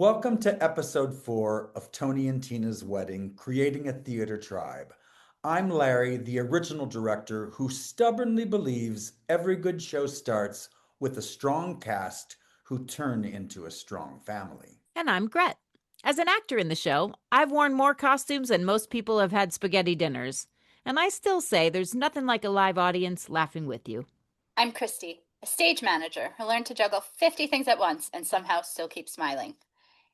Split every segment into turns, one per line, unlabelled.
Welcome to episode 4 of Tony and Tina's Wedding, Creating a Theater Tribe. I'm Larry, the original director who stubbornly believes every good show starts with a strong cast who turn into a strong family.
And I'm Gret. As an actor in the show, I've worn more costumes than most people have had spaghetti dinners. And I still say there's nothing like a live audience laughing with you.
I'm Christy, a stage manager who learned to juggle 50 things at once and somehow still keep smiling.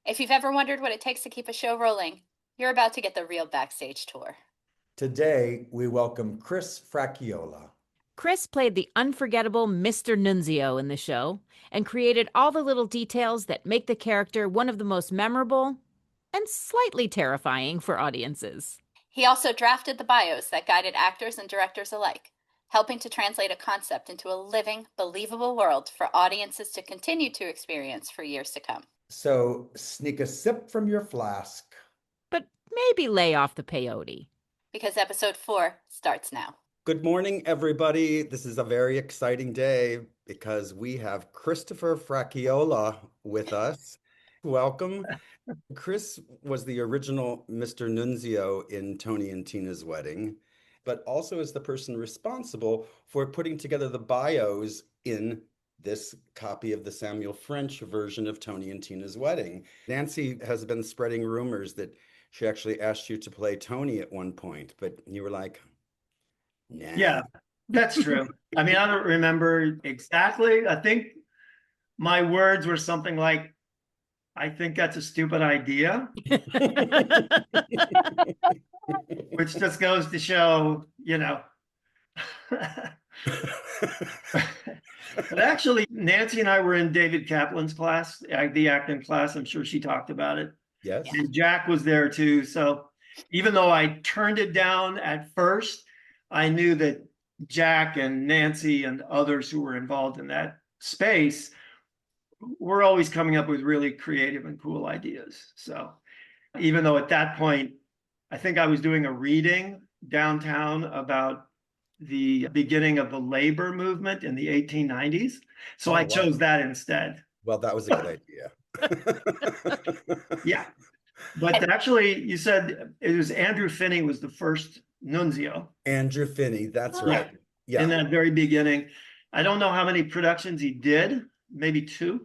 If you've ever wondered what it takes to keep a show rolling, you're about to get the real backstage tour.
Today, we welcome Chris Fracchiolla.
Chris played the unforgettable Mr. Nunzio in the show and created all the little details that make the character one of the most memorable and slightly terrifying for audiences.
He also drafted the bios that guided actors and directors alike, helping to translate a concept into a living, believable world for audiences to continue to experience for years to come.
So sneak a sip from your flask.
But maybe lay off the peyote.
Because episode 4 starts now.
Good morning, everybody. This is a very exciting day because we have Christopher Fracchiolla with us. Welcome. Chris was the original Mr. Nunzio in Tony and Tina's Wedding, but also is the person responsible for putting together the bios in this copy of the Samuel French version of Tony and Tina's Wedding. Nancy has been spreading rumors that she actually asked you to play Tony at one point, but you were like, nah.
Yeah, that's true. I mean, I don't remember exactly. I think my words were something like, I think that's a stupid idea, which just goes to show, But actually, Nancy and I were in David Kaplan's class, the acting class. I'm sure she talked about it.
Yes.
And Jack was there too. So even though I turned it down at first, I knew that Jack and Nancy and others who were involved in that space were always coming up with really creative and cool ideas. So even though at that point, I think I was doing a reading downtown about the beginning of the labor movement in the 1890s. So I chose that instead.
Well, that was a good idea.
Yeah. But actually, you said it was Andrew Finney was the first Nunzio.
Andrew Finney, that's right. Yeah.
In that very beginning. I don't know how many productions he did, maybe 2.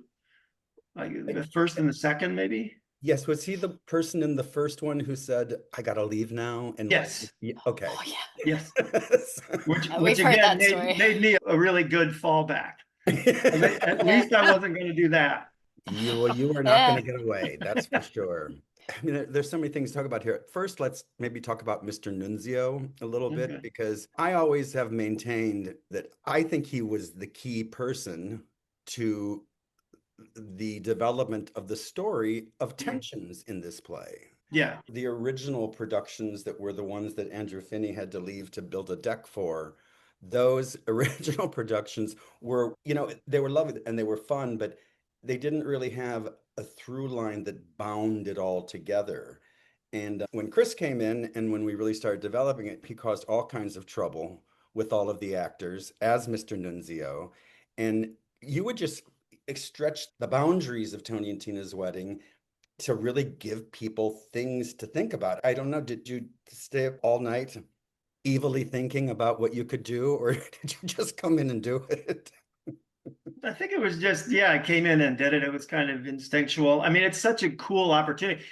Like the first and the second, maybe.
Yes, was he the person in the first one who said, I gotta leave now? And
yes.
Okay.
Oh, yeah.
Yes.
We've heard
again
that
made me a really good fallback. At least I wasn't going to do that.
You were not going to get away, that's for sure. I mean, there's so many things to talk about here. First, let's maybe talk about Mr. Nunzio a little bit, because I always have maintained that I think he was the key person to the development of the story of tensions in this play.
Yeah.
The original productions that were the ones that Andrew Finney had to leave to build a deck for, those original productions were, they were lovely and they were fun, but they didn't really have a through line that bound it all together. And when Chris came in and when we really started developing it, he caused all kinds of trouble with all of the actors as Mr. Nunzio. And you would just stretch the boundaries of Tony and Tina's Wedding to really give people things to think about. I don't know, did you stay up all night evilly thinking about what you could do, or did you just come in and do it?
I think it was just, I came in and did it. It was kind of instinctual. I mean, it's such a cool opportunity.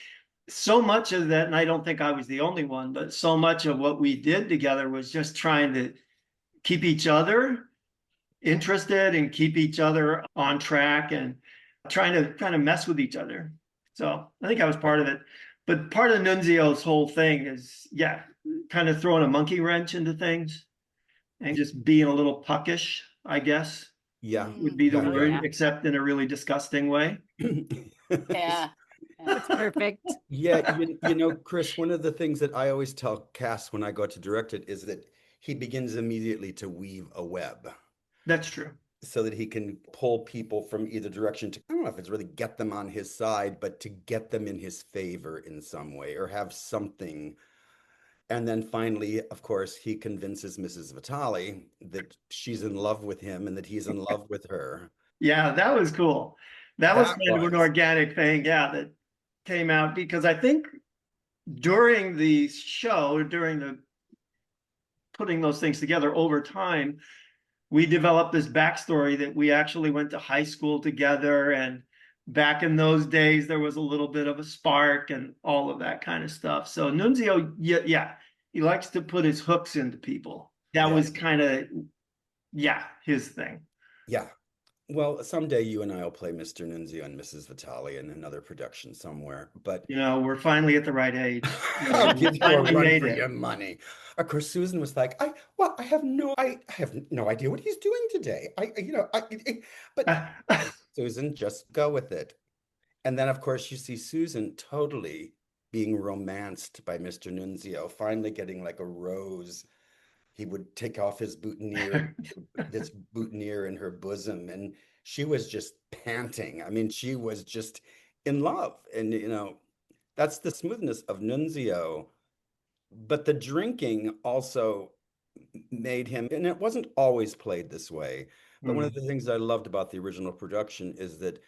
So much of that, and I don't think I was the only one, but so much of what we did together was just trying to keep each other interested and keep each other on track and trying to kind of mess with each other. So I think I was part of it. But part of Nunzio's whole thing is, kind of throwing a monkey wrench into things and just being a little puckish, I guess, would be the word, except in a really disgusting way.
Yeah.
That's perfect.
Yeah, Chris, one of the things that I always tell Cass when I go to direct it is that he begins immediately to weave a web.
That's true.
So that he can pull people from either direction to, I don't know if it's really get them on his side, but to get them in his favor in some way or have something. And then finally, of course, he convinces Mrs. Vitale that she's in love with him and that he's in love with her.
Yeah, that was cool. That was kind of an organic thing. Yeah, that came out because I think during the show, during the putting those things together over time, we developed this backstory that we actually went to high school together. And back in those days, there was a little bit of a spark and all of that kind of stuff. So Nunzio, yeah, he likes to put his hooks into people. That
Yeah.
was kind of, his thing.
Yeah. Well, someday you and I will play Mr. Nunzio and Mrs. Vitale in another production somewhere. But
We're finally at the right age.
I'll give you a
Finally
run
made
for
it.
your money. Of course, Susan was like, I have no idea what he's doing today. But Susan, just go with it. And then, of course, you see Susan totally being romanced by Mr. Nunzio, finally getting like a rose. He would take off his boutonniere, this boutonniere in her bosom, and she was just panting. I mean, she was just in love. And, that's the smoothness of Nunzio. But the drinking also made him, and it wasn't always played this way. But one of the things I loved about the original production is that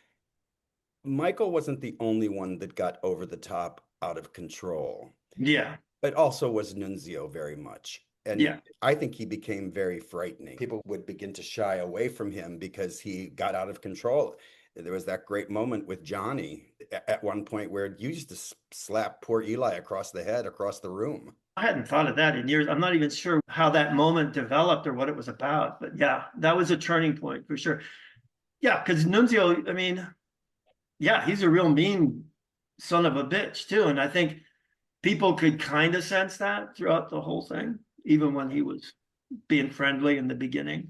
Michael wasn't the only one that got over the top, out of control.
Yeah.
But also was Nunzio very much. And I think he became very frightening. People would begin to shy away from him because he got out of control. There was that great moment with Johnny at one point where you used to slap poor Eli across the head, across the room.
I hadn't thought of that in years. I'm not even sure how that moment developed or what it was about. But yeah, that was a turning point for sure. Yeah, because Nunzio, I mean, he's a real mean son of a bitch too. And I think people could kind of sense that throughout the whole thing, even when he was being friendly in the beginning.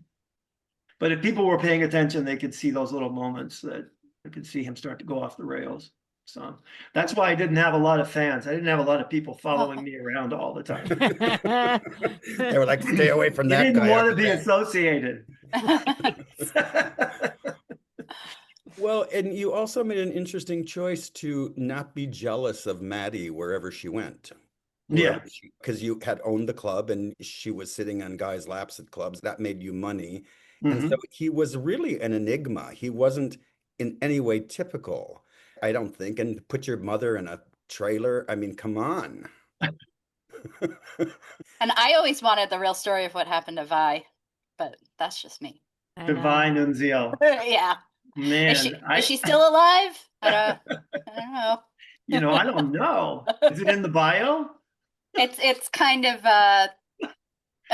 But if people were paying attention, they could see those little moments that they could see him start to go off the rails. So that's why I didn't have a lot of fans. I didn't have a lot of people following me around all the time.
They were like, stay away from that guy.
They didn't want to be associated.
Well, and you also made an interesting choice to not be jealous of Maddie wherever she went. Because you had owned the club and she was sitting on guys' laps at clubs. That made you money. And so he was really an enigma. He wasn't in any way typical, I don't think. And put your mother in a trailer. I mean, come on.
And I always wanted the real story of what happened to Vi, but that's just me.
Divine Nunzio.
Yeah.
Man,
is she still alive? I don't know.
I don't know. Is it in the bio?
It's kind of a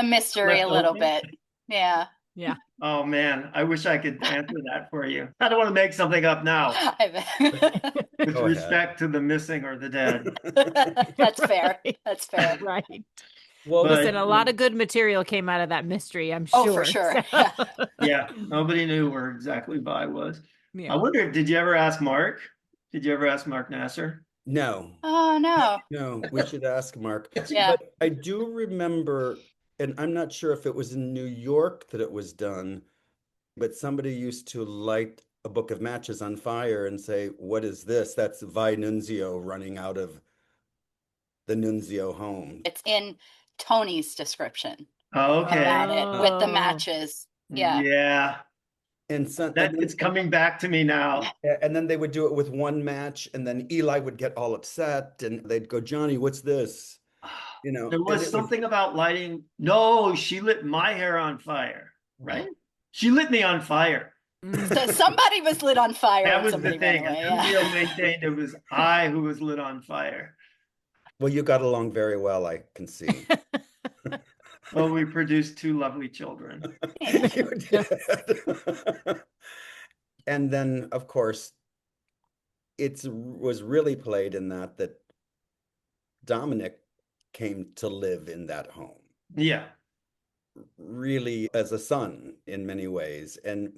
mystery a little bit. Yeah.
Yeah.
Oh man, I wish I could answer that for you. I don't want to make something up now. With respect to the missing or the dead.
That's fair. That's fair.
Right.
Well,
listen, a lot of good material came out of that mystery, I'm sure.
Oh, for sure.
So.
Yeah, nobody knew where exactly Vi was.
Yeah.
I wonder, did you ever ask Mark? Did you ever ask Mark Nasser?
No.
Oh, no.
No, we should ask Mark.
Yeah.
But I do remember, and I'm not sure if it was in New York that it was done, but somebody used to light a book of matches on fire and say, what is this? That's Vi Nunzio running out of the Nunzio home.
It's in Tony's description.
Oh, okay.
About it with the matches. Yeah.
Yeah.
And so
it's coming back to me now.
And then they would do it with one match, and then Eli would get all upset, and they'd go, Johnny, what's this?
There was something about lighting. No, she lit my hair on fire, right? She lit me on fire.
So somebody was lit on fire.
That was the thing.
Nunzio
maintained it was I who was lit on fire.
Well, you got along very well, I can see.
Well, we produced two lovely children.
You did. And then, of course, it was really played in that Dominic came to live in that home.
Yeah.
Really as a son in many ways. And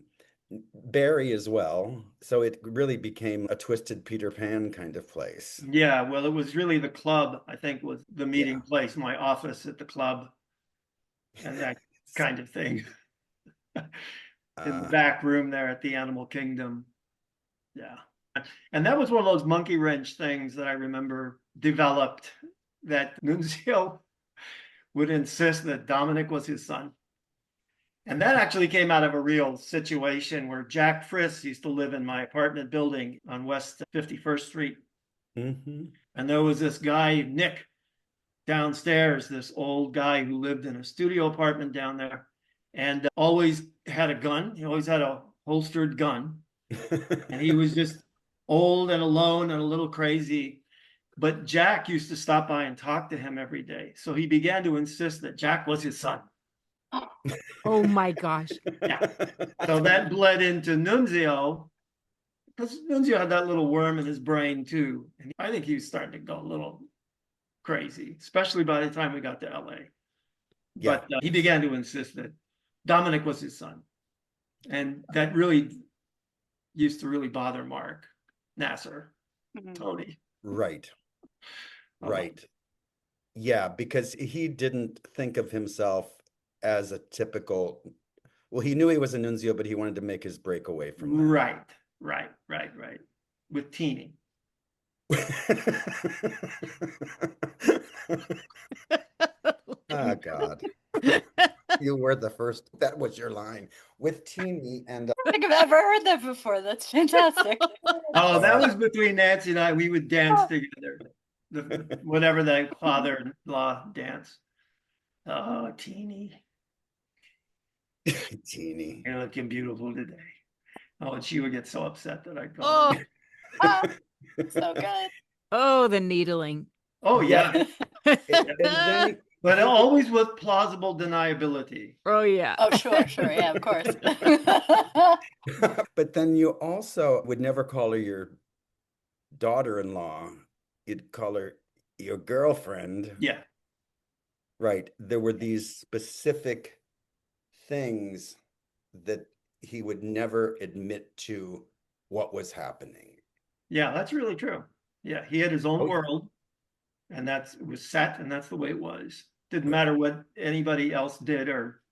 Barry as well. So it really became a twisted Peter Pan kind of place.
Yeah, well, it was really the club, I think, was the meeting place, my office at the club, and that kind of thing. In the back room there at the Animal Kingdom. Yeah. And that was one of those monkey wrench things that I remember developed, that Nunzio would insist that Dominic was his son. And that actually came out of a real situation where Jack Friss used to live in my apartment building on West 51st Street.
Mm-hmm.
And there was this guy, Nick, downstairs, this old guy who lived in a studio apartment down there and always had a gun. He always had a holstered gun. And he was just old and alone and a little crazy. But Jack used to stop by and talk to him every day. So he began to insist that Jack was his son.
Oh my gosh.
Yeah. So that bled into Nunzio, because Nunzio had that little worm in his brain too. And I think he was starting to go a little crazy, especially by the time we got to LA.
Yeah.
But he began to insist that Dominic was his son. And that really used to really bother Mark, Nasser, Tony.
Right. Right. Yeah, because he didn't think of himself as a typical, well, he knew he was a Nunzio, but he wanted to make his break away from that.
Right. With Teeny.
Oh, God. You were the first. That was your line. With Teeny and
I don't think I've ever heard that before. That's fantastic.
Oh, that was between Nancy and I. We would dance together. Whatever that father-in-law dance. Oh, Teeny.
Teeny.
You're looking beautiful today. Oh, and she would get so upset that I'd go.
Oh,
So good.
oh, the needling.
Oh, yeah.
And then
But always with plausible deniability.
Oh, yeah.
Oh, sure. Yeah, of course.
but then you also would never call her your daughter-in-law. You'd call her your girlfriend.
Yeah.
Right. There were these specific things that he would never admit to what was happening.
Yeah, that's really true. Yeah, he had his own world, and it was set, and that's the way it was. Didn't matter what anybody else did or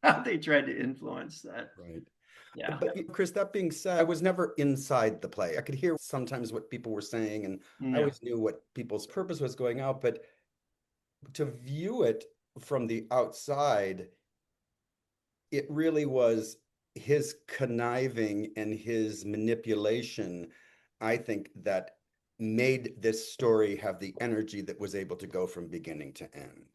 how they tried to influence that.
Right.
Yeah.
But Chris, that being said, I was never inside the play. I could hear sometimes what people were saying, and I always knew what people's purpose was going out. But to view it from the outside, it really was his conniving and his manipulation, I think, that made this story have the energy that was able to go from beginning to end.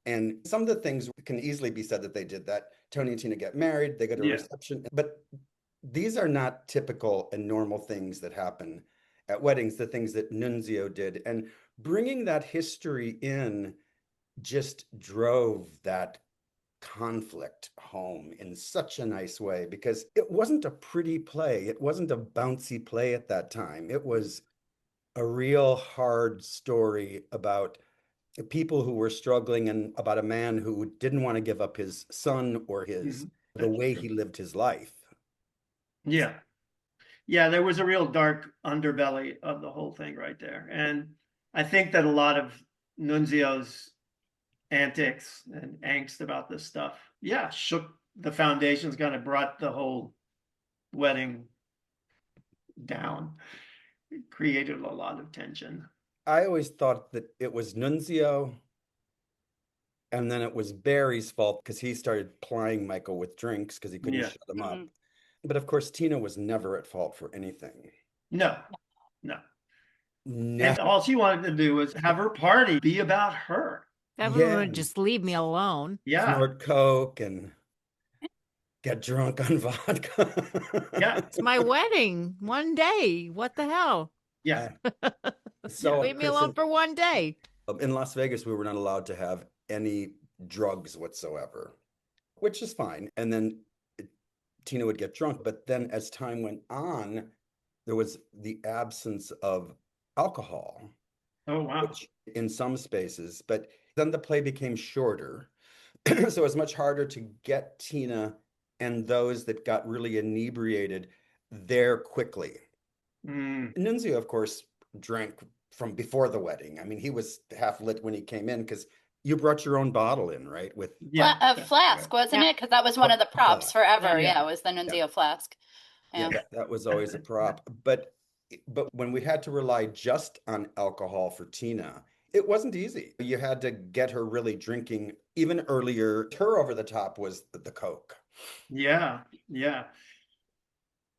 And some of the things can easily be said that they did that. Tony and Tina get married, they go to a reception, but these are not typical and normal things that happen at weddings, the things that Nunzio did. And bringing that history in just drove that conflict home in such a nice way, because it wasn't a pretty play. It wasn't a bouncy play at that time. It was a real hard story about people who were struggling and about a man who didn't want to give up his son or the way he lived his life.
Yeah. There was a real dark underbelly of the whole thing right there. And I think that a lot of Nunzio's antics and angst about this stuff, shook the foundations, kind of brought the whole wedding down. It created a lot of tension.
I always thought that it was Nunzio, and then it was Barry's fault because he started plying Michael with drinks because he couldn't shut him up. But of course, Tina was never at fault for anything.
No. And all she wanted to do was have her party be about her.
Everyone would just leave me alone.
Yeah.
Snort coke and get drunk on vodka.
It's my wedding. One day. What the hell?
Yeah.
So
leave me alone for one day.
In Las Vegas, we were not allowed to have any drugs whatsoever, which is fine. And then Tina would get drunk. But then as time went on, there was the absence of alcohol.
Oh, wow.
Which in some spaces, but then the play became shorter. So it was much harder to get Tina and those that got really inebriated there quickly. Nunzio, of course, drank from before the wedding. I mean, he was half lit when he came in because you brought your own bottle in, right? With
a flask, wasn't it? Because that was one of the props forever. Yeah, it was the Nunzio flask.
That was always a prop. But when we had to rely just on alcohol for Tina, it wasn't easy. You had to get her really drinking even earlier. Her over the top was the Coke.
Yeah.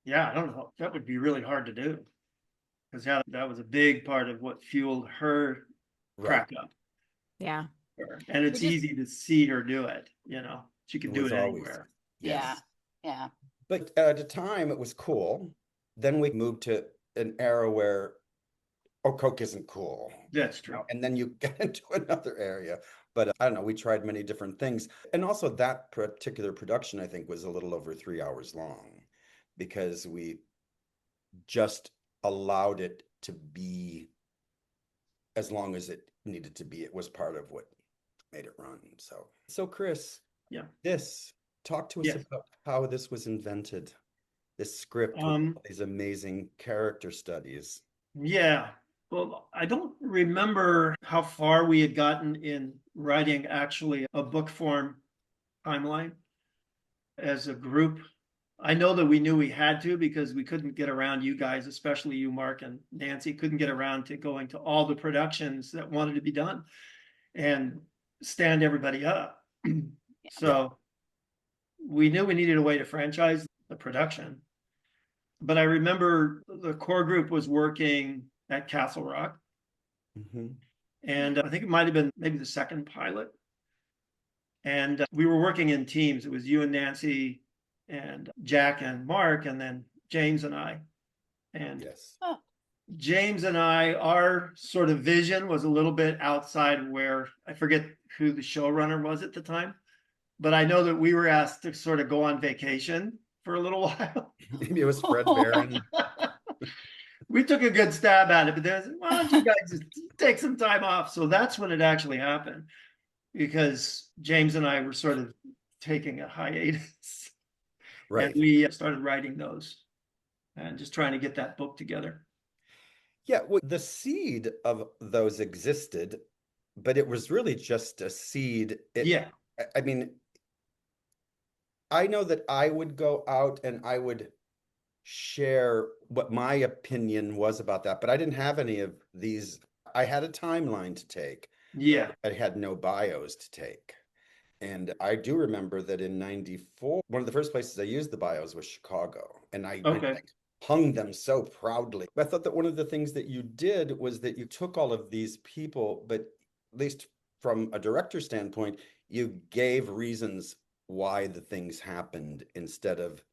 I don't know. That would be really hard to do. because that was a big part of what fueled her
Right.
crack up.
Yeah.
And it's easy to see her do it, she could
It
do
was
it
always,
anywhere.
yes.
Yeah.
But at the time, it was cool. Then we moved to an era where, oh, Coke isn't cool.
That's true.
And then you get into another area. But I don't know, we tried many different things. And also that particular production, I think, was a little over 3 hours long because we just allowed it to be as long as it needed to be. It was part of what made it run. So Chris,
Yeah.
talk to us
Yes.
about how this was invented, this script with all these amazing character studies.
Yeah. Well, I don't remember how far we had gotten in writing actually a book form timeline as a group. I know that we knew we had to because we couldn't get around, you guys, especially you, Mark and Nancy, couldn't get around to going to all the productions that wanted to be done and stand everybody up. So we knew we needed a way to franchise the production. But I remember the core group was working at Castle Rock. And I think it might have been maybe the second pilot. And we were working in teams. It was you and Nancy and Jack and Mark, and then James and I. And
Yes.
James and I, our sort of vision was a little bit outside where I forget who the showrunner was at the time, but I know that we were asked to sort of go on vacation for a little while.
Maybe it was Fred Barron.
We took a good stab at it, but then why don't you guys just take some time off? So that's when it actually happened, because James and I were sort of taking a hiatus.
Right.
And we started writing those and just trying to get that book together.
Yeah, well, the seed of those existed, but it was really just a seed. I mean, I know that I would go out and I would share what my opinion was about that, but I didn't have any of these. I had a timeline to take.
Yeah.
I had no bios to take. And I do remember that in 94, one of the first places I used the bios was Chicago. And I hung them so proudly. I thought that one of the things that you did was that you took all of these people, but at least from a director standpoint, you gave reasons why the things happened instead of,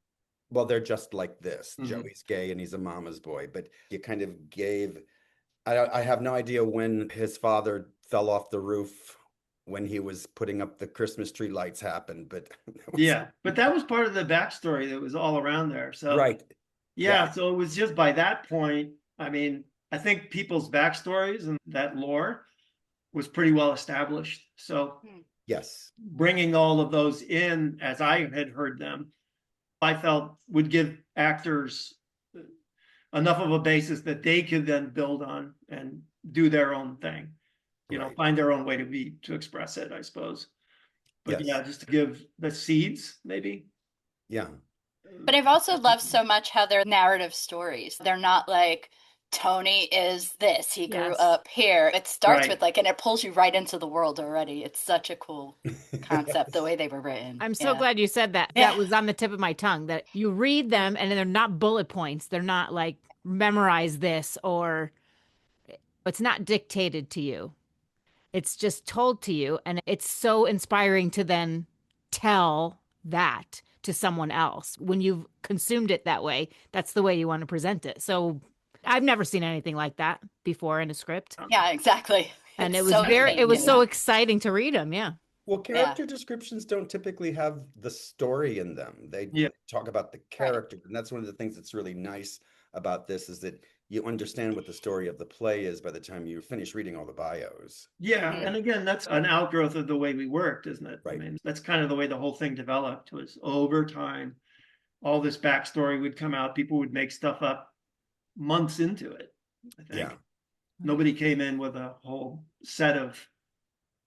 well, they're just like this. Joey's gay and he's a mama's boy. But you kind of gave, I have no idea when his father fell off the roof when he was putting up the Christmas tree lights happened, but
but that was part of the backstory that was all around there. So so it was just by that point, I mean, I think people's backstories and that lore was pretty well established. So bringing all of those in as I had heard them, I felt would give actors enough of a basis that they could then build on and do their own thing. Find their own way to express it, I suppose. But just to give the seeds, maybe.
Yeah.
But I've also loved so much how they're narrative stories. They're not like, Tony is this, he grew up here. It starts with and it pulls you right into the world already. It's such a cool concept, the way they were written.
I'm so glad you said that. That was on the tip of my tongue, that you read them and they're not bullet points. They're not like, memorize this, or it's not dictated to you. It's just told to you, and it's so inspiring to then tell that to someone else. When you've consumed it that way, that's the way you want to present it. So I've never seen anything like that before in a script.
Yeah, exactly.
And it was so exciting to read them. Yeah.
Well, character descriptions don't typically have the story in them. They talk about the character. And that's one of the things that's really nice about this, is that you understand what the story of the play is by the time you finish reading all the bios.
Yeah. And again, that's an outgrowth of the way we worked, isn't it?
Right.
I mean, that's kind of the way the whole thing developed, was over time, all this backstory would come out. People would make stuff up months into it, I think.
Yeah.
Nobody came in with a whole set of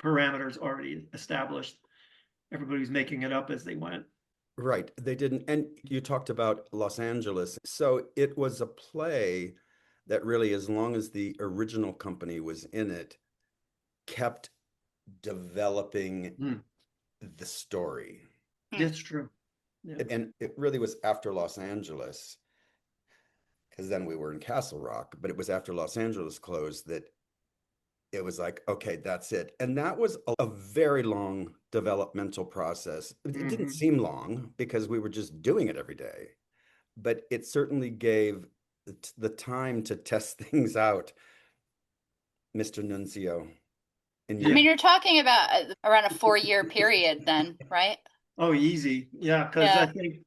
parameters already established. Everybody was making it up as they went.
Right. They didn't. And you talked about Los Angeles. So it was a play that really, as long as the original company was in it, kept developing the story.
That's true.
And it really was after Los Angeles. because then we were in Castle Rock, but it was after Los Angeles closed that it was like, okay, that's it. And that was a very long developmental process. It didn't seem long because we were just doing it every day, but it certainly gave the time to test things out, Mr. Nunzio.
I mean, you're talking about around a 4-year period then, right?
Oh, easy. Yeah, because I think,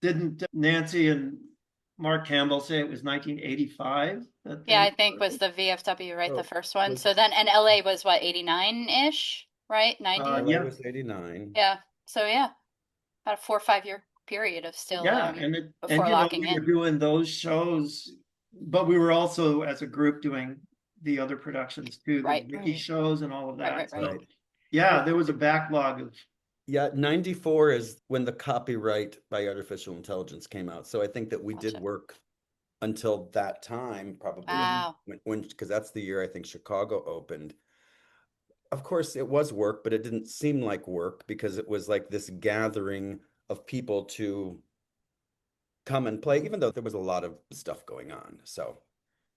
didn't Nancy and Mark Campbell say it was 1985?
Yeah, I think was the VFW, right? The first one. So then, and LA was what, 89-ish, right? 90?
LA was 89.
Yeah. So yeah, about a 4 or 5 year period of still before locking in.
We were doing those shows, but we were also as a group doing the other productions too, the Mickey shows and all of that.
Right.
Yeah, there was a backlog of.
Yeah, 94 is when the copyright by artificial intelligence came out. So I think that we did work until that time, probably when because that's the year I think Chicago opened. Of course, it was work, but it didn't seem like work because it was like this gathering of people to come and play, even though there was a lot of stuff going on. So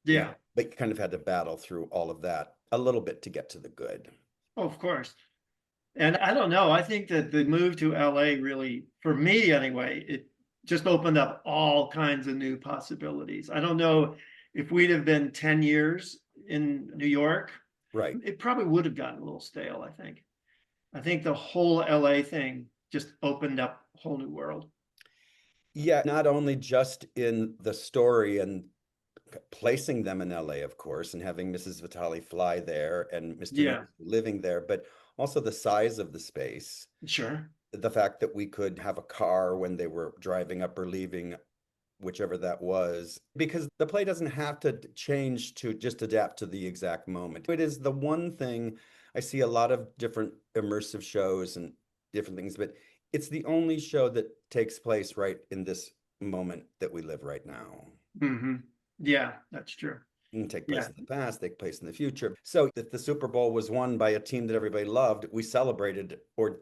yeah,
but you kind of had to battle through all of that a little bit to get to the good.
Oh, of course. And I don't know, I think that the move to LA really, for me anyway, it just opened up all kinds of new possibilities. I don't know if we'd have been 10 years in New York,
right?
It probably would have gotten a little stale, I think. I think the whole LA thing just opened up a whole new world.
Yeah, not only just in the story and placing them in LA, of course, and having Mrs. Vitale fly there and Mr. living there, but also the size of the space.
Sure.
The fact that we could have a car when they were driving up or leaving, whichever that was, because the play doesn't have to change to just adapt to the exact moment. It is the one thing I see a lot of different immersive shows and different things, but it's the only show that takes place right in this moment that we live right now.
Yeah, that's true.
Can take place in the past, take place in the future. So if the Super Bowl was won by a team that everybody loved, we celebrated or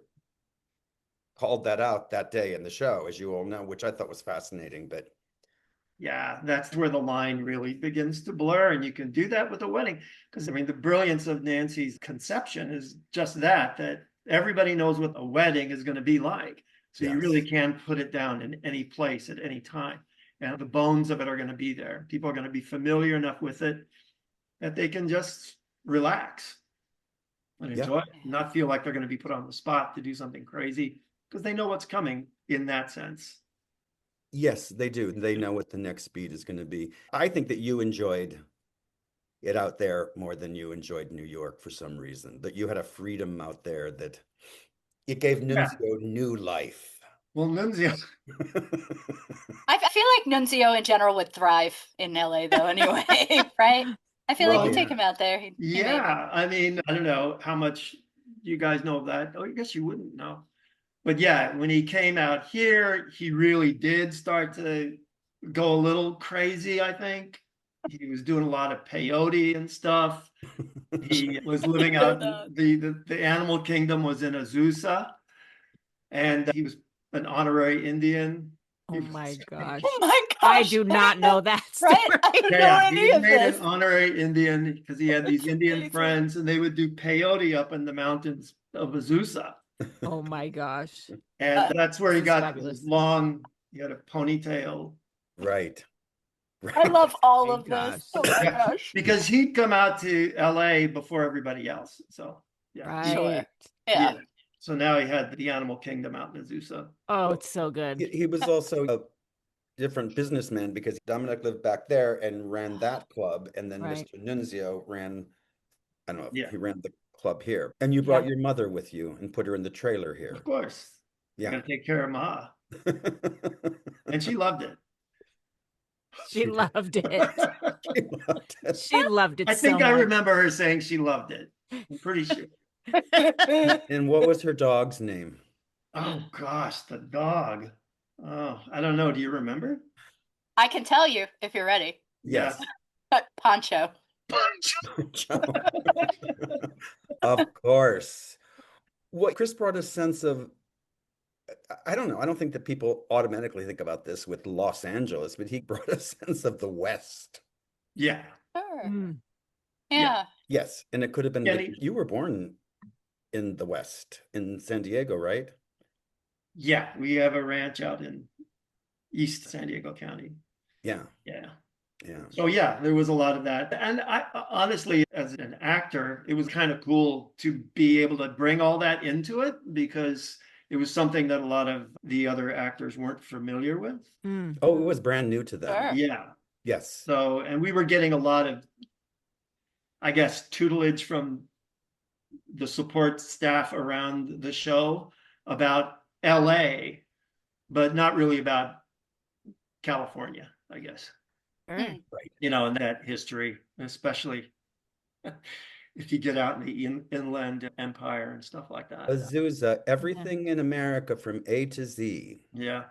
called that out that day in the show, as you all know, which I thought was fascinating. But
yeah, that's where the line really begins to blur, and you can do that with a wedding. Because I mean, the brilliance of Nancy's conception is just that everybody knows what a wedding is going to be like. So you really can put it down in any place at any time. And the bones of it are going to be there. People are going to be familiar enough with it that they can just relax and enjoy it, not feel like they're going to be put on the spot to do something crazy because they know what's coming in that sense.
Yes, they do. They know what the next beat is going to be. I think that you enjoyed it out there more than you enjoyed New York for some reason, that you had a freedom out there that it gave Nunzio new life.
Well, Nunzio.
I feel like Nunzio in general would thrive in LA though anyway, right? I feel like you take him out there.
I mean, I don't know how much you guys know of that. Oh, I guess you wouldn't know. But yeah, when he came out here, he really did start to go a little crazy, I think. He was doing a lot of peyote and stuff. He was living out, the animal kingdom was in Azusa. And he was an honorary Indian.
Oh my gosh.
Oh my gosh.
I do not know that story.
Right? I have no idea of this.
He made an honorary Indian because he had these Indian friends and they would do peyote up in the mountains of Azusa.
Oh my gosh.
And that's where he got his long, he had a ponytail.
Right.
I love all of this. Oh my gosh.
Because he'd come out to LA before everybody else. So, yeah.
Right.
Sure. Yeah.
So now he had the animal kingdom out in Azusa.
Oh, it's so good.
He was also a different businessman because Dominic lived back there and ran that club. And then Mr. Nunzio ran, I don't know, he ran the club here. And you brought your mother with you and put her in the trailer here.
Of course.
Yeah.
Gotta take care of Ma. And she loved it.
She loved it. She loved it.
I think I remember her saying she loved it. I'm pretty sure.
And what was her dog's name?
Oh gosh, the dog. Oh, I don't know. Do you remember?
I can tell you if you're ready.
Yes.
Poncho.
Poncho. Of course. What Chris brought a sense of, I don't know. I don't think that people automatically think about this with Los Angeles, but he brought a sense of the West.
Yeah.
Sure.
Mm.
Yeah.
Yes. And it could have been,
Yeah,
you were born in the West, in San Diego, right?
Yeah, we have a ranch out in East San Diego County.
Yeah.
Yeah.
Yeah.
So yeah, there was a lot of that. And I honestly, as an actor, it was kind of cool to be able to bring all that into it because it was something that a lot of the other actors weren't familiar with.
Mm.
Oh, it was brand new to them.
Sure.
Yeah.
Yes.
So, and we were getting a lot of, I guess, tutelage from the support staff around the show about LA, but not really about California, I guess.
Sure.
Right.
You know, and that history, especially if you get out in the inland empire and stuff like that.
Azusa, everything in America from A to Z.
Yeah.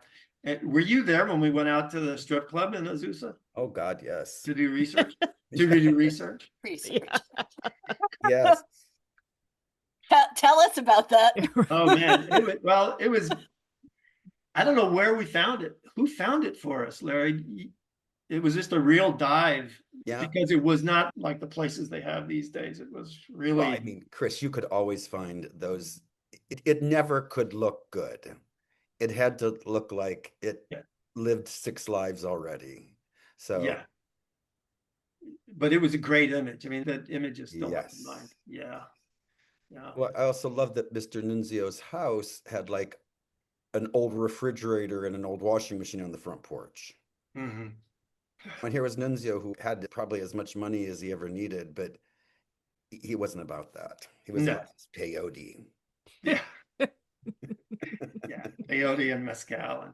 Were you there when we went out to the strip club in Azusa
Oh God, yes.
to do research? To do research?
Research.
Yes.
Tell us about that.
Oh man, it was. I don't know where we found it. Who found it for us, Larry? It was just a real dive.
Yeah.
Because it was not like the places they have these days. It was really.
Well, I mean, Chris, you could always find those. It never could look good. It had to look like it lived 6 lives already. So
yeah. But it was a great image. I mean, that image is still
yes.
in mind. Yeah. Yeah.
Well, I also love that Mr. Nunzio's house had like an old refrigerator and an old washing machine on the front porch.
Mm-hmm.
And here was Nunzio, who had probably as much money as he ever needed, but he wasn't about that. He was about his peyote.
Yeah. Yeah. Peyote and mezcal.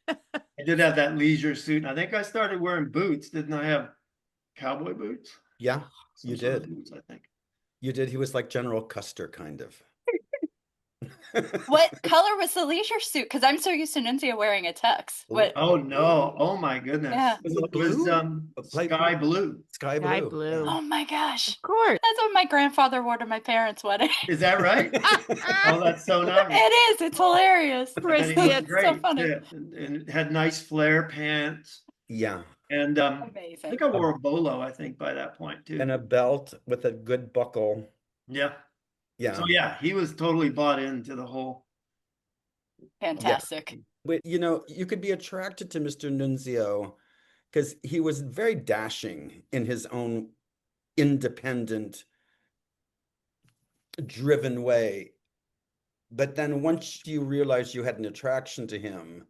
And I did have that leisure suit. And I think I started wearing boots. Didn't I have cowboy boots?
Yeah, you did.
Boots, I think.
You did. He was like General Custer, kind of.
What color was the leisure suit? Because I'm so used to Nunzio wearing a tux. What?
Oh no! Oh my goodness!
Yeah.
Was it
It was sky blue.
Sky blue.
Sky blue.
Oh my gosh!
Of course.
That's what my grandfather wore to my parents' wedding.
Is that right? Oh, that's so nice.
It is. It's hilarious.
And
It's
great,
so funny.
too. And it had nice flare pants.
Yeah.
And I
Amazing.
think I wore a bolo, I think, by that point too.
And a belt with a good buckle.
Yeah.
Yeah.
So yeah, he was totally bought into the whole.
Fantastic.
But you know, you could be attracted to Mr. Nunzio because he was very dashing in his own independent, driven way. But then once you realized you had an attraction to him,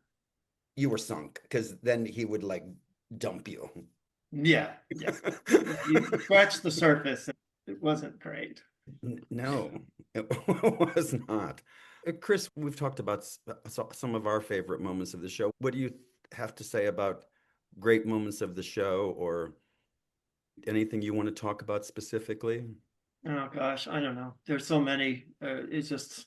you were sunk because then he would like dump you.
Yeah. Yeah. You scratched the surface. It wasn't great.
No, it was not. Chris, we've talked about some of our favorite moments of the show. What do you have to say about great moments of the show or anything you want to talk about specifically?
Oh gosh, I don't know. There's so many. It's just.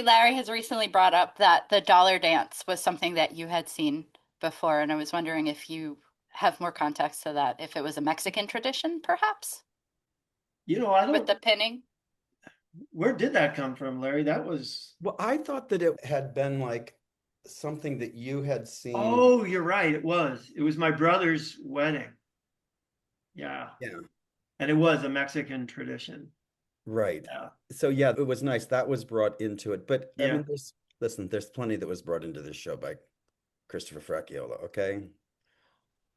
Larry has recently brought up that the dollar dance was something that you had seen before, and I was wondering if you have more context to that, if it was a Mexican tradition, perhaps?
You know, I don't.
With the pinning?
Where did that come from, Larry? That was.
Well, I thought that it had been like something that you had seen.
Oh, you're right. It was. It was my brother's wedding. Yeah.
Yeah.
And it was a Mexican tradition.
Right.
Yeah.
So yeah, it was nice. That was brought into it. But I
Yeah.
mean, there's plenty that was brought into this show by Christopher Fracchiolla, okay?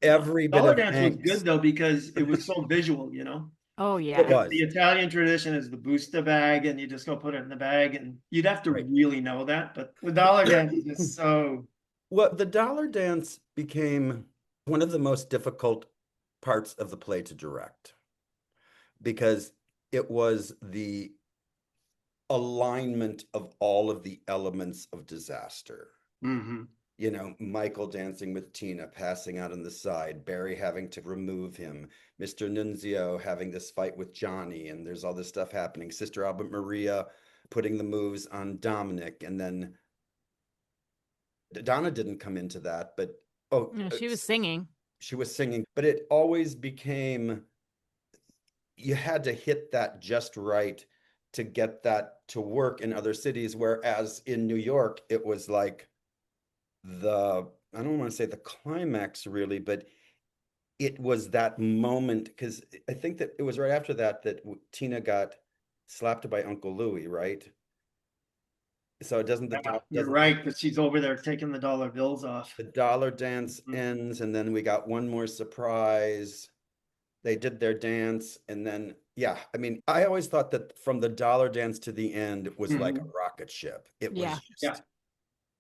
Every bit
Dollar
of
dance was good
angst.
though because it was so visual, you know.
Oh,
It
yeah.
was.
The Italian tradition is the busta bag, and you just go put it in the bag, and you'd have to
Right.
really know that. But the dollar dance is just so.
Well, the dollar dance became one of the most difficult parts of the play to direct because it was the alignment of all of the elements of disaster.
Mm-hmm.
You know, Michael dancing with Tina, passing out on the side, Barry having to remove him, Mr. Nunzio having this fight with Johnny, and there's all this stuff happening. Sister Albert Maria putting the moves on Dominic, and then Donna didn't come into that, but
No, she was singing.
She was singing, but it always became you had to hit that just right to get that to work in other cities, whereas in New York, it was like I don't want to say the climax really, but it was that moment, because I think that it was right after that Tina got slapped by Uncle Louie, right? So it doesn't
You're right, because she's over there taking the dollar bills off.
The dollar dance ends, and then we got one more surprise. They did their dance, and then yeah, I mean, I always thought that from the dollar dance to the end was like a rocket ship. It was just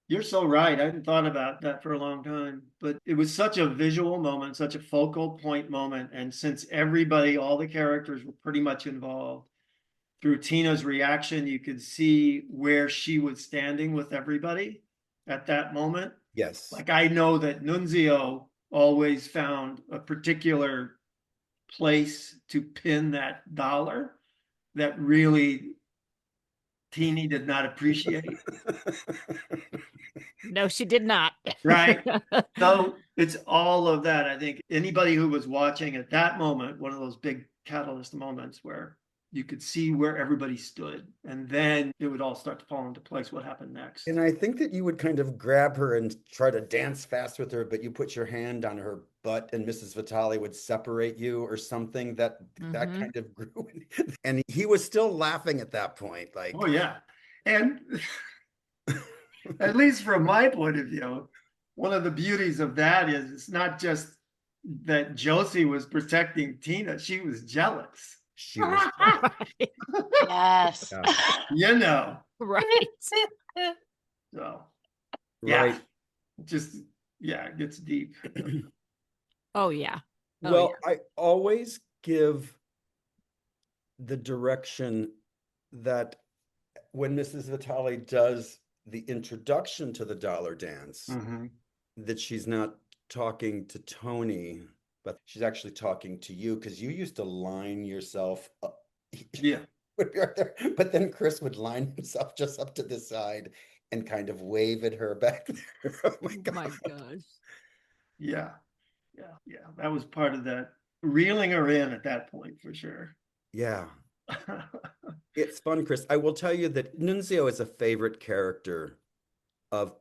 You're so right. I hadn't thought about that for a long time, but it was such a visual moment, such a focal point moment. And since all the characters were pretty much involved, through Tina's reaction, you could see where she was standing with everybody at that moment.
Yes.
Like, I know that Nunzio always found a particular place to pin that dollar that really Teeny did not appreciate.
No, she did not.
Right. So it's all of that. I think anybody who was watching at that moment, one of those big catalyst moments where you could see where everybody stood, and then it would all start to fall into place what happened next.
And I think that you would kind of grab her and try to dance fast with her, but you put your hand on her butt and Mrs. Vitale would separate you or something. That kind of grew. And he was still laughing at that point. Like,
oh yeah. And at least from my point of view, one of the beauties of that is it's not just that Josie was protecting Tina, she was jealous.
She was
yes.
You know.
Right.
So
right.
Just it gets deep.
Oh yeah.
Well, I always give the direction that when Mrs. Vitale does the introduction to the dollar dance, that she's not talking to Tony, but she's actually talking to you, because you used to line yourself up.
Yeah.
But then Chris would line himself just up to the side and kind of wave at her back there. Oh my gosh.
Yeah. That was part of that, reeling her in at that point for sure.
Yeah. It's fun, Chris. I will tell you that Nunzio is a favorite character of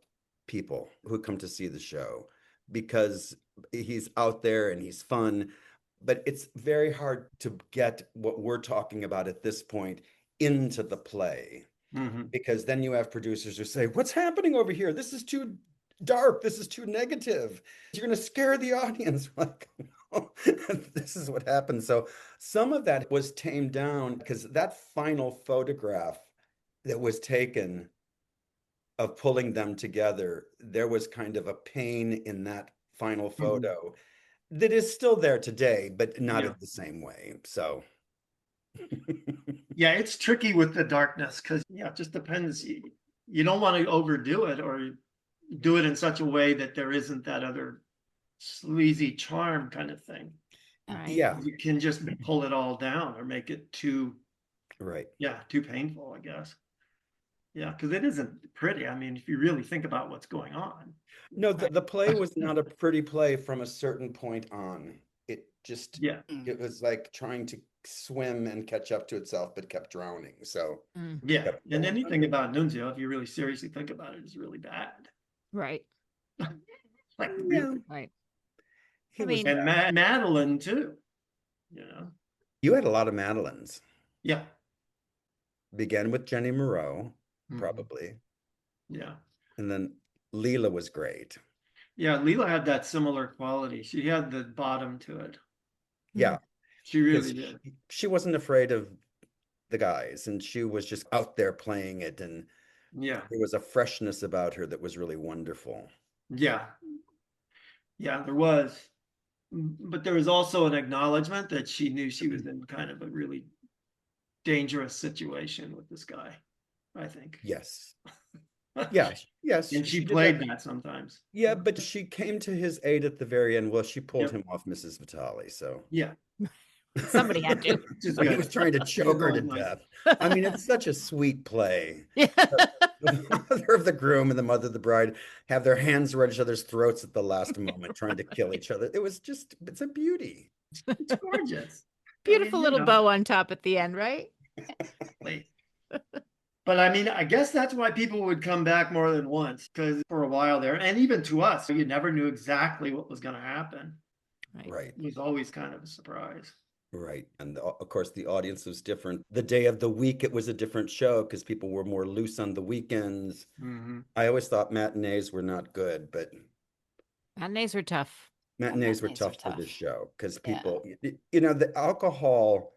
people who come to see the show, because he's out there and he's fun, but it's very hard to get what we're talking about at this point into the play, because then you have producers who say, what's happening over here? This is too dark. This is too negative. You're going to scare the audience. Like, no, this is what happened. So some of that was tamed down, because that final photograph that was taken of pulling them together, there was kind of a pain in that final photo that is still there today, but not in the same way. So
yeah, it's tricky with the darkness, because it just depends. You don't want to overdo it or do it in such a way that there isn't that other sleazy charm kind of thing.
Right.
Yeah,
you can just pull it all down or make it too too painful, I guess. Yeah, because it isn't pretty. I mean, if you really think about what's going on.
No, the play was not a pretty play from a certain point on. It just, it was like trying to swim and catch up to itself, but kept drowning. So
yeah, and anything about Nunzio, if you really seriously think about it, is really bad.
Right.
Like,
right.
And Madeline too. You know,
you had a lot of Madelines.
Yeah.
Began with Jenny Moreau, probably.
Yeah.
And then Leela was great.
Yeah, Leela had that similar quality. She had the bottom to it.
Yeah.
She really did.
She wasn't afraid of the guys, and she was just out there playing it, and there was a freshness about her that was really wonderful.
Yeah, there was, but there was also an acknowledgement that she knew she was in kind of a really dangerous situation with this guy, I think.
Yes. Yes.
And she played that sometimes.
Yeah, but she came to his aid at the very end. Well, she pulled him off Mrs. Vitale, so
yeah.
Somebody had to.
He was trying to choke her to death. I mean, it's such a sweet play. The mother of the groom and the mother of the bride have their hands around each other's throats at the last moment, trying to kill each other. It was just, it's a beauty.
It's gorgeous.
Beautiful little bow on top at the end, right?
But I mean, I guess that's why people would come back more than once, because for a while there, and even to us, you never knew exactly what was going to happen.
Right.
It was always kind of a surprise.
Right. And of course, the audience was different. The day of the week, it was a different show because people were more loose on the weekends. I always thought matinees were not good, but
Matinees are tough.
matinees were tough for this show because people, the alcohol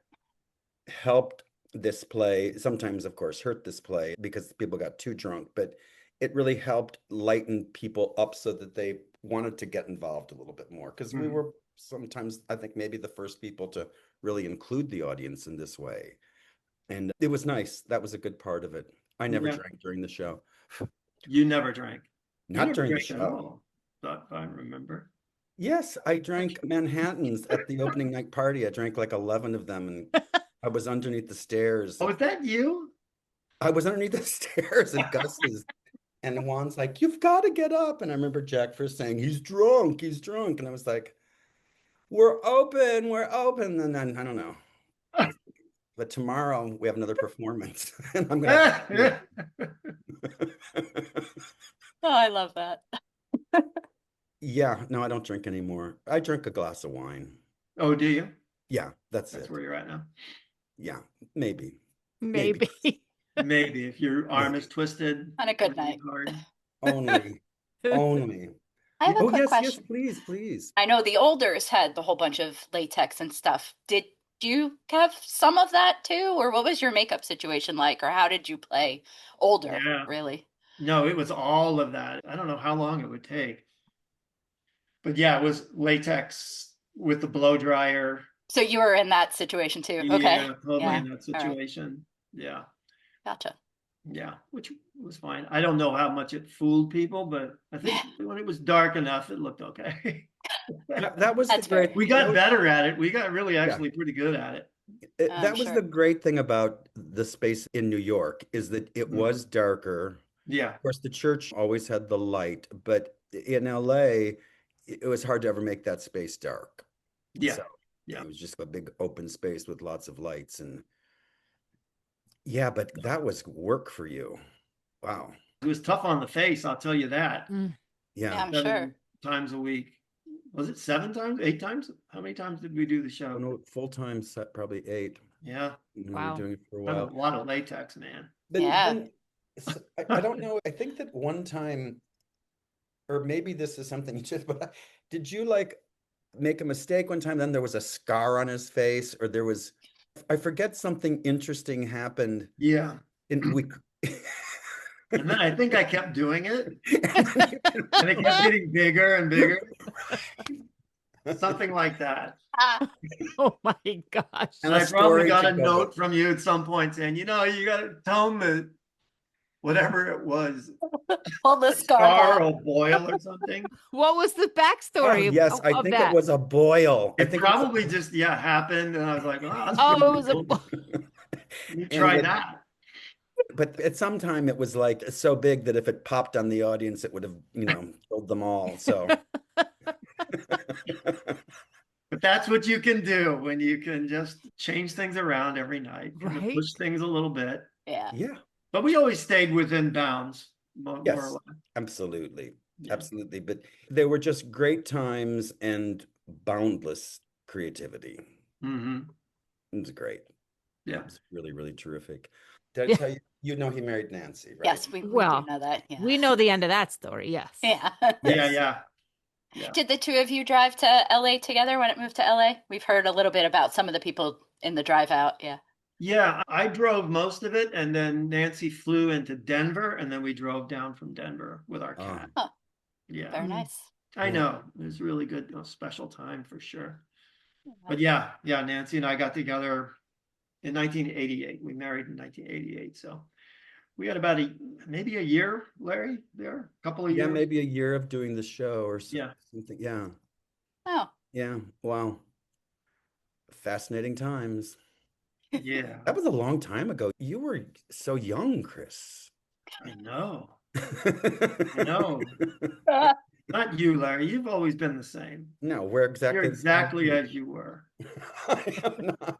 helped this play, sometimes, of course, hurt this play because people got too drunk, but it really helped lighten people up so that they wanted to get involved a little bit more because we were sometimes, I think, maybe the first people to really include the audience in this way. And it was nice. That was a good part of it. I never drank during the show.
You never drank?
Not during the show.
At all, if I remember.
Yes, I drank Manhattans at the opening night party. I drank like 11 of them, and I was underneath the stairs.
Oh, was that you?
I was underneath the stairs at Gus's. And Juan's like, "You've got to get up." And I remember Jack first saying, he's drunk. And I was like, we're open. And then, I don't know. But tomorrow we have another performance. And I'm going to.
Oh, I love that.
Yeah, no, I don't drink anymore. I drink a glass of wine.
Oh, do you?
Yeah, that's
That's
it.
where you're at now.
Yeah, maybe.
Maybe.
Maybe if your arm is twisted.
On a good night.
Only.
I have a quick
yes,
question.
Yes, please.
I know the Olders had the whole bunch of latex and stuff. Did you have some of that too? Or what was your makeup situation like? Or how did you play older, really?
No, it was all of that. I don't know how long it would take. But yeah, it was latex with the blow dryer.
So you were in that situation too? Okay.
Yeah, totally in that situation. Right. Yeah.
Gotcha.
Yeah, which was fine. I don't know how much it fooled people, but I think when it was dark enough, it looked okay.
That's great.
We got better at it. We got really actually pretty good at it.
That was the great thing about the space in New York is that it was darker.
Yeah.
Of course, the church always had the light, but in LA, it was hard to ever make that space dark.
Yeah.
So, it was just a big open space with lots of lights. And yeah, but that was work for you. Wow.
It was tough on the face, I'll tell you that.
Yeah,
I'm sure.
Times a week. Was it 7 times? 8 times? How many times did we do the show?
No, full-time set, probably 8.
Yeah.
Wow.
We were doing it for a while.
A lot of latex, man.
But I don't know. I think that one time, or maybe this is something you did, but did you like make a mistake one time? Then there was a scar on his face, or there was, I forget, something interesting happened.
Yeah.
And we.
And then I think I kept doing it. And it kept getting bigger and bigger. Something like that.
Oh my gosh.
And I probably got a note from you at some point saying, you got to tone the whatever it was.
Pull the scar
or boil or something.
What was the backstory?
Yes, I think it was a boil.
It probably just happened, and I was like,
oh, it was a.
You try that.
But at some time it was like so big that if it popped on the audience, it would have, killed them all. So.
But that's what you can do when you can just change things around every night,
right?
Push things a little bit.
Yeah.
But we always stayed within bounds.
Yes, absolutely. Yeah. Absolutely. But they were just great times and boundless creativity. It was great.
Yeah.
It was really, really terrific. Did I tell you? You know he married Nancy, right?
Yes, we do know that. Yeah.
We know the end of that story, yes.
Yeah.
Yeah.
Did the two of you drive to LA together when it moved to LA? We've heard a little bit about some of the people in the drive out. Yeah.
Yeah, I drove most of it, and then Nancy flew into Denver, and then we drove down from Denver with our cat.
Oh,
yeah.
Very nice.
I know. It was really good, special time for sure. But yeah, Nancy and I got together in 1988. We married in 1988, so we had about maybe a year, Larry, there, a couple of years.
Yeah, maybe a year of doing the show or something.
Yeah.
Oh.
Yeah. Wow. Fascinating times.
Yeah.
That was a long time ago. You were so young, Chris.
I know. Not you, Larry. You've always been the same.
No, we're exactly.
You're exactly as you were.
I am not.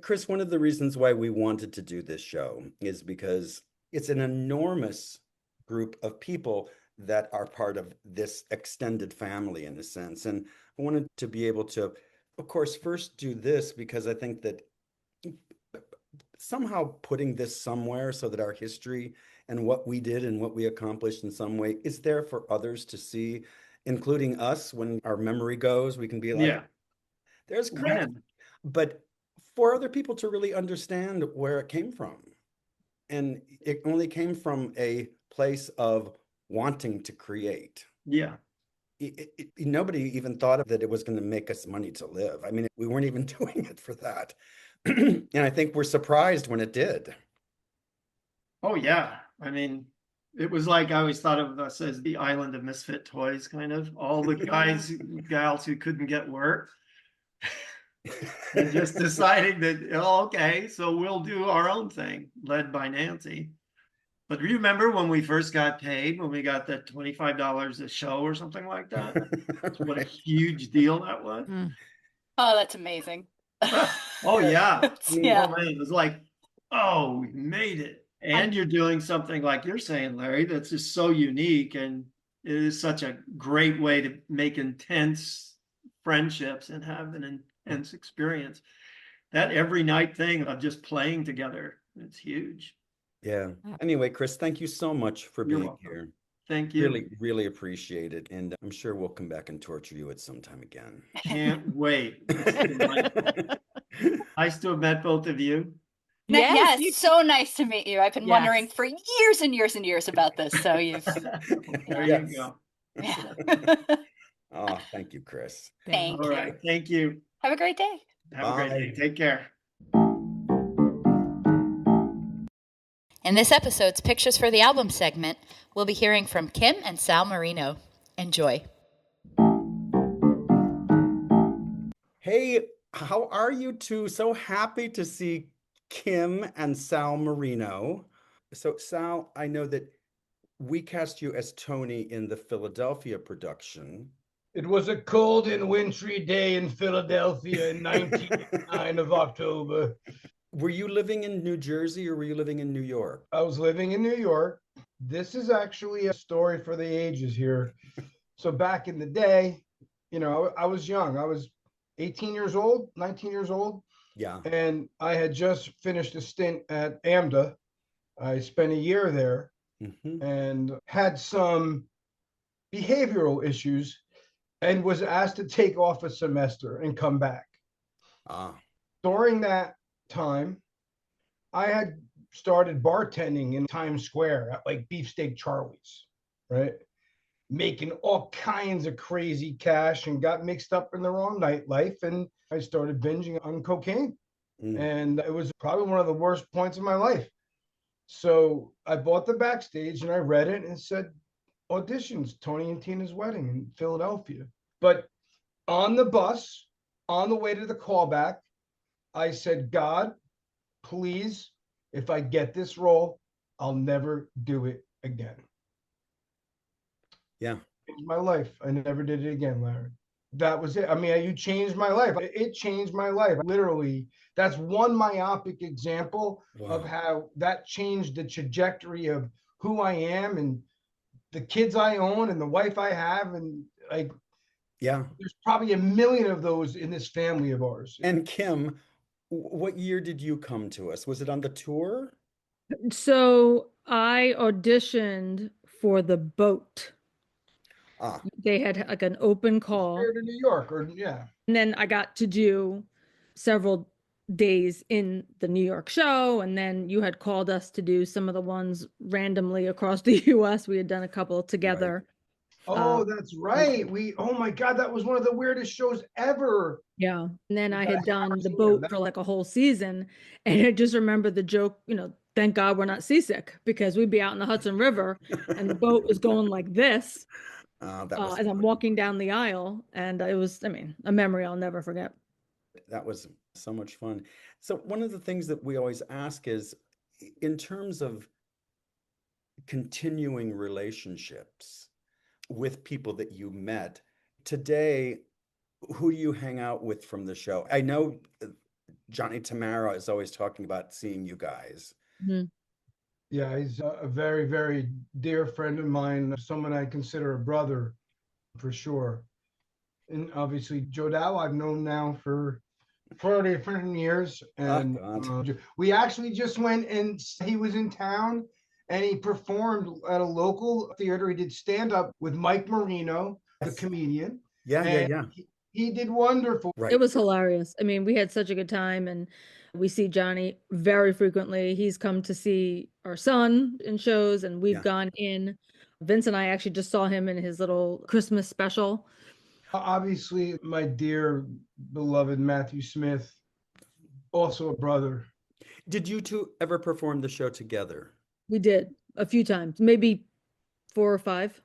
Chris, one of the reasons why we wanted to do this show is because it's an enormous group of people that are part of this extended family in a sense. And I wanted to be able to, of course, first do this because I think that somehow putting this somewhere so that our history and what we did and what we accomplished in some way is there for others to see, including us. When our memory goes, we can be like,
Yeah.
there's Chris. But for other people to really understand where it came from. And it only came from a place of wanting to create.
Yeah.
Nobody even thought of that it was going to make us money to live. I mean, we weren't even doing it for that. And I think we're surprised when it did.
Oh, yeah. I mean, it was like I always thought of us as the island of misfit toys, kind of. All the guys, gals who couldn't get work. And just deciding that, oh, okay, so we'll do our own thing, led by Nancy. But do you remember when we first got paid, when we got that $25 a show or something like that?
Right.
What a huge deal that was.
Oh, that's amazing.
Oh, yeah.
Yeah.
Oh, man, it was like, oh, we made it. And you're doing something like you're saying, Larry, that's just so unique. And it is such a great way to make intense friendships and have an intense experience. That every night thing of just playing together, it's huge.
Yeah. Anyway, Chris, thank you so much for being here.
Thank you.
Really, really appreciate it. And I'm sure we'll come back and torture you at some time again.
Can't wait. Nice to have met both of you.
Yes, it's so nice to meet you. I've been wondering for years and years and years about this. So you've
there you go.
Yeah.
Oh, thank you, Chris.
Thank you.
All right. Thank you.
Have a great day.
Have a great day. Take care.
In this episode's Pictures for the Album segment, we'll be hearing from Kim and Sal Marino. Enjoy.
Hey, how are you two? So happy to see Kim and Sal Marino. So, Sal, I know that we cast you as Tony in the Philadelphia production.
It was a cold and wintry day in Philadelphia in 1989 of October.
Were you living in New Jersey or were you living in New York?
I was living in New York. This is actually a story for the ages here. So back in the day, you know, I was young. I was 18 years old, 19 years old.
Yeah.
And I had just finished a stint at AMDA. I spent a year there and had some behavioral issues and was asked to take off a semester and come back. During that time, I had started bartending in Times Square at like Beefsteak Charlie's, right? Making all kinds of crazy cash and got mixed up in the wrong nightlife. And I started binging on cocaine. And it was probably one of the worst points of my life. So I bought the backstage and I read it and it said, auditions, Tony and Tina's wedding in Philadelphia. But on the bus, on the way to the callback, I said, God, please, if I get this role, I'll never do it again.
Yeah.
It's my life. I never did it again, Larry. That was it. I mean, you changed my life. It changed my life. Literally, that's one myopic example of how that changed the trajectory of who I am and the kids I own and the wife I have. And like,
yeah,
there's probably a million of those in this family of ours.
And Kim, what year did you come to us? Was it on the tour?
So I auditioned for The Boat. They had like an open call.
To New York, or yeah.
And then I got to do several days in the New York show. And then you had called us to do some of the ones randomly across the US. We had done a couple together.
Right. Oh, that's right. Oh my God, that was one of the weirdest shows ever.
Yeah. And then I had done The Boat for like a whole season. And I just remember the joke, you know, thank God we're not seasick, because we'd be out in the Hudson River and the boat was going like this. As I'm walking down the aisle, and it was, I mean, a memory I'll never forget.
That was so much fun. So one of the things that we always ask is, in terms of continuing relationships with people that you met today, who do you hang out with from the show? I know Johnny Tamara is always talking about seeing you guys.
Mm-hmm.
Yeah, he's a very, very dear friend of mine, someone I consider a brother for sure. And obviously, Joe Dow, I've known now for 40 different years. And we actually just went, and he was in town and he performed at a local theater. He did stand up with Mike Marino, the comedian.
Yeah.
He did wonderful.
Right. It was hilarious. I mean, we had such a good time, and we see Johnny very frequently. He's come to see our son in shows, and we've gone in. Vince and I actually just saw him in his little Christmas special.
Obviously, my dear beloved Matthew Smith, also a brother.
Did you two ever perform the show together?
We did a few times, maybe 4 or 5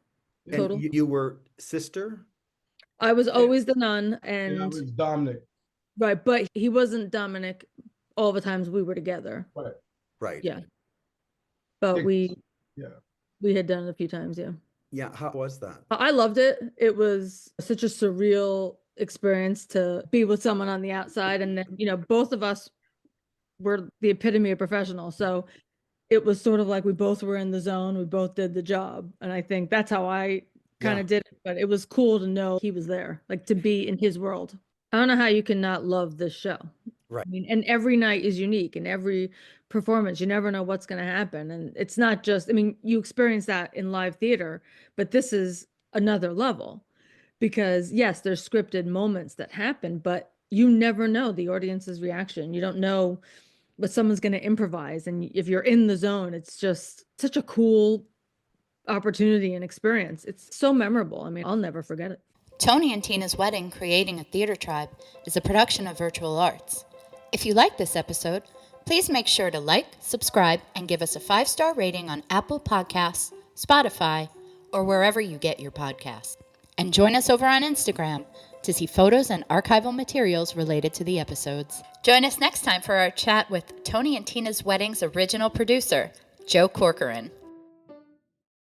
total.
And you were sister?
I was always the nun, and
I was Dominic.
Right, but he wasn't Dominic all the times we were together.
Right.
Yeah. But we had done it a few times, yeah.
Yeah, how was that?
I loved it. It was such a surreal experience to be with someone on the outside, and then, you know, both of us were the epitome of professional. So it was sort of like we both were in the zone, we both did the job. And I think that's how I kind of did it, but it was cool to know he was there, like to be in his world. I don't know how you can not love this show.
Right.
I mean, and every night is unique, and every performance, you never know what's going to happen. And it's not just, I mean, you experience that in live theater, but this is another level because yes, there's scripted moments that happen, but you never know the audience's reaction. You don't know what someone's going to improvise. And if you're in the zone, it's just such a cool opportunity and experience. It's so memorable. I mean, I'll never forget it.
Tony and Tina's Wedding, Creating a Theater Tribe is a production of Virtual Arts. If you like this episode, please make sure to like, subscribe, and give us a 5-star rating on Apple Podcasts, Spotify, or wherever you get your podcasts. And join us over on Instagram to see photos and archival materials related to the episodes. Join us next time for our chat with Tony and Tina's Wedding's original producer, Joe Corcoran.